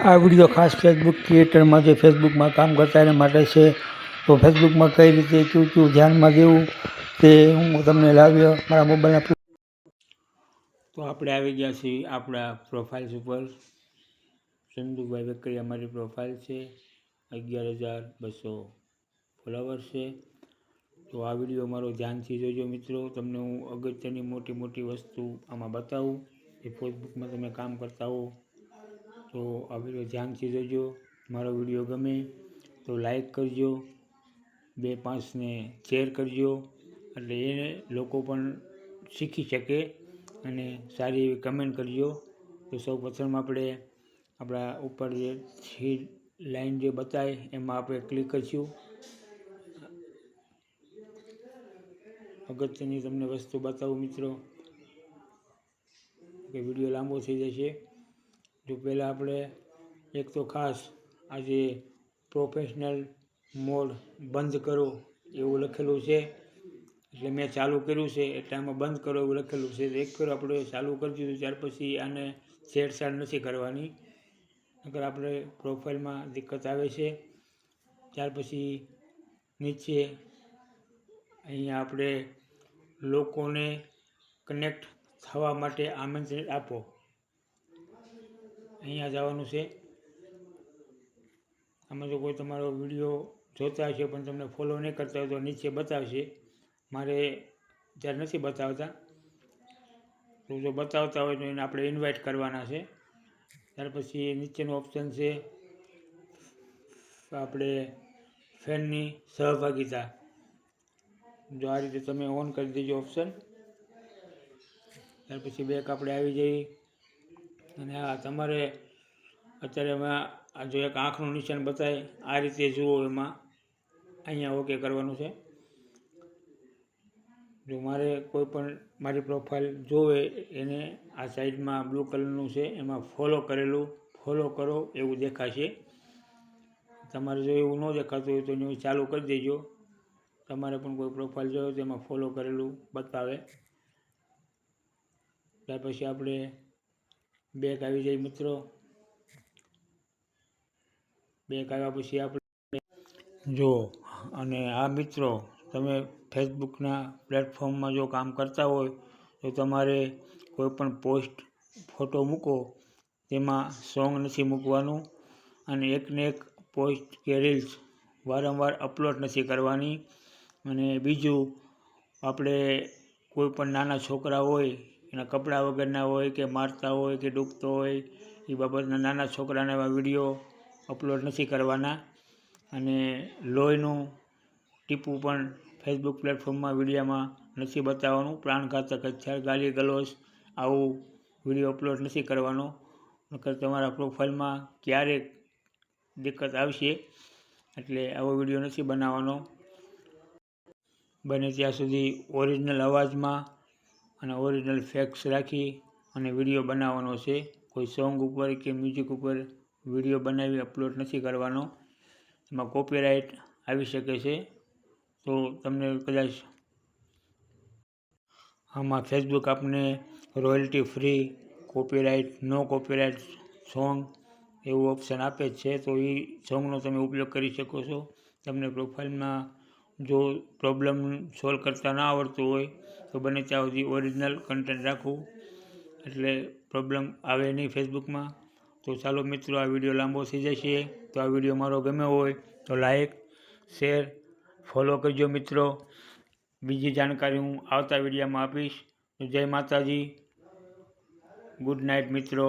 આ વિડીયો ખાસ ફેસબુક ક્રિએટરમાં જે ફેસબુકમાં કામ કરતા એના માટે છે. તો ફેસબુકમાં કઈ રીતે કયું ધ્યાનમાં દેવું તે હું તમને લાવ્યો મારા મોબાઈલના. તો આપણે આવી ગયા છીએ આપણા પ્રોફાઇલ્સ ઉપર. ચંદુભાઈ વેકરિયા મારી પ્રોફાઇલ છે. 11,200 ફોલોવર્સ છે. તો આ વિડીયો મારો ધ્યાનથી જોજો મિત્રો. તમને હું અગત્યની મોટી મોટી વસ્તુ આમાં બતાવું. એ ફેસબુકમાં તમે કામ કરતા હો તો આ વિડીયો ધ્યાનથી જોજો. મારો વિડીયો ગમે તો લાઈક કરજો, 2-5ને શેર કરજો, એટલે એને લોકો પણ શીખી શકે અને સારી એવી કમેન્ટ કરજો. તો સૌ પ્રથમ આપણે આપણા ઉપર જે 3 લાઈન જે બતાવે એમાં આપણે ક્લિક કરીશું. અગત્યની તમને વસ્તુ બતાવું મિત્રો કે વિડીયો લાંબો થઈ જશે. જો પહેલાં આપણે એક તો ખાસ આજે પ્રોફેશનલ મોડ બંધ કરો એવું લખેલું છે, એટલે મેં ચાલુ કર્યું છે એટલે આમાં બંધ કરો એવું લખેલું છે. એક ફેર આપણે ચાલુ કરી દીધું ત્યાર પછી આને છેડછાડ નથી કરવાની, નકર આપણે પ્રોફાઇલમાં દિક્કત આવે છે. ત્યાર પછી નીચે અહીંયા આપણે લોકોને કનેક્ટ થવા માટે આમંત્રણ આપો, અહીંયા જવાનું છે. આમાં જો કોઈ તમારો વિડીયો જોતા હશે પણ તમને ફોલો નહીં કરતા હોય તો નીચે બતાવશે. મારે ત્યારે નથી બતાવતા, તો જો બતાવતા હોય તો એને આપણે ઇન્વાઇટ કરવાના છે. ત્યાર પછી નીચેનું ઓપ્શન છે આપણે ફ્રેન્ડની સહભાગિતા. જો આ રીતે તમે ઓન કરી દેજો ઓપ્શન. ત્યાર પછી બેક આપણે આવી જઈએ અને આ તમારે અત્યારે એમાં આ જો એક આંખનું નિશાન બતાવે આ રીતે જુઓ, એમાં અહીંયા ઓકે કરવાનું છે. જો મારે કોઈ પણ મારી પ્રોફાઇલ જોવે એને આ સાઈડમાં બ્લુ કલરનું છે એમાં ફોલો કરેલું, ફોલો કરો એવું દેખાશે. તમારે જો એવું ન દેખાતું હોય તો એને ચાલુ કરી દેજો. તમારે પણ કોઈ પ્રોફાઇલ જોયો તો એમાં ફોલો કરેલું બતાવે. ત્યાર પછી આપણે બેક આવી જઈએ મિત્રો. બેક આવ્યા પછી આપણે જો અને આ મિત્રો તમે ફેસબુકના પ્લેટફોર્મમાં જો કામ કરતા હોય તો તમારે કોઈ પણ પોસ્ટ ફોટો મૂકો તેમાં સોંગ નથી મૂકવાનું અને એકને એક પોસ્ટ કે રીલ્સ વારંવાર અપલોડ નથી કરવાની. અને બીજું આપણે કોઈ પણ નાના છોકરા હોય એના કપડાં વગરના હોય કે મારતા હોય કે ડૂબતો હોય એ બાબતના નાના છોકરાના એવા વિડીયો અપલોડ નથી કરવાના. અને લોહીનું ટીપું પણ ફેસબુક પ્લેટફોર્મમાં વિડીયામાં નથી બતાવવાનું. પ્રાણઘાતક હથિયાર, ગાલી ગલોચ આવું વિડીયો અપલોડ નથી કરવાનો, નકર તમારા પ્રોફાઇલમાં ક્યારેક દિક્કત આવશે. એટલે આવો વિડીયો નથી બનાવવાનો. બને ત્યાં સુધી ઓરિજિનલ અવાજમાં અને ઓરિજિનલ ફેક્ટ્સ રાખી અને વિડીયો બનાવવાનો છે. કોઈ સોંગ ઉપર કે મ્યુઝિક ઉપર વિડીયો બનાવી અપલોડ નથી કરવાનો. એમાં કોપીરાઇટ આવી શકે છે. તો તમને કદાચ આમાં ફેસબુક આપને રોયલ્ટી ફ્રી, કોપીરાઇટ, નો કોપીરાઇટ સોંગ એવું ઓપ્શન આપે જ છે. તો એ સોંગનો તમે ઉપયોગ કરી શકો છો. તમને પ્રોફાઇલમાં જો પ્રોબ્લેમ સોલ્વ કરતાં ના આવડતું હોય તો બને ત્યાં સુધી ઓરિજિનલ કન્ટેન્ટ રાખવું, એટલે પ્રોબ્લેમ આવે નહીં ફેસબુકમાં. તો ચાલો મિત્રો, આ વિડીયો લાંબો થઈ જશે. તો આ વિડીયો મારો ગમ્યો હોય તો લાઈક, શેર, ફોલો કરજો મિત્રો. બીજી જાણકારી હું આવતા વિડીયોમાં આપીશ. જય માતાજી, ગુડ નાઇટ મિત્રો.